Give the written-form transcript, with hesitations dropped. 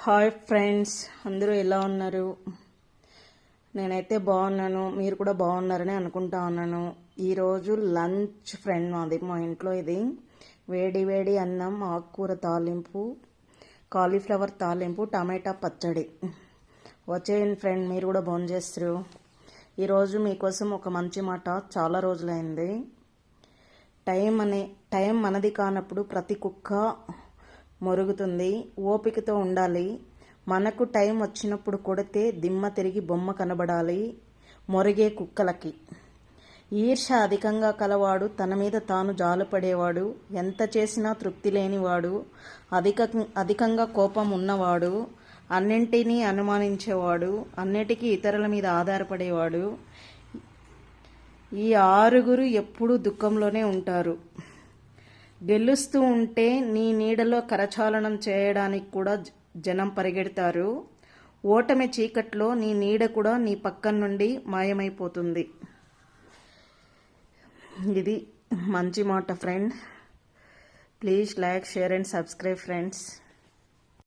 Hi friends, అందరూ ఎలా ఉన్నారు? నేనైతే బాగున్నాను. మీరు కూడా బాగున్నారని అనుకుంటా ఉన్నాను. ఈరోజు లంచ్ ఫ్రెండ్ మాది, మా ఇంట్లో ఇది వేడి వేడి అన్నం, ఆకుకూర తాలింపు, కాలీఫ్లవర్ తాలింపు, టమాటా పచ్చడి. వచ్చేయండి ఫ్రెండ్, మీరు కూడా భోంచేస్తారు. ఈరోజు మీకోసం ఒక మంచి మాట. చాలా రోజులైంది. టైం మనది కానప్పుడు ప్రతి కుక్క మొరుగుతుంది. ఓపికతో ఉండాలి. మనకు టైం వచ్చినప్పుడు కొడితే దిమ్మ తిరిగి బొమ్మ కనబడాలి మొరిగే కుక్కలకి. ఈర్ష్య అధికంగా కలవాడు తన మీద తాను జాలుపడేవాడు, ఎంత చేసినా తృప్తి లేనివాడు, అధికంగా కోపం ఉన్నవాడు, అన్నింటినీ అనుమానించేవాడు, అన్నిటికీ ఇతరుల మీద ఆధారపడేవాడు. ఈ ఆరుగురు ఎప్పుడూ దుఃఖంలోనే ఉంటారు. గెలుస్తూ ఉంటే నీ నీడలో కరచాలనం చేయడానికి కూడా జనం పరిగెడతారు. ఓటమి చీకట్లో నీ నీడ కూడా నీ పక్కన నుండి మాయమైపోతుంది. ఇది మంచి మాట friend. Please like, share and subscribe friends.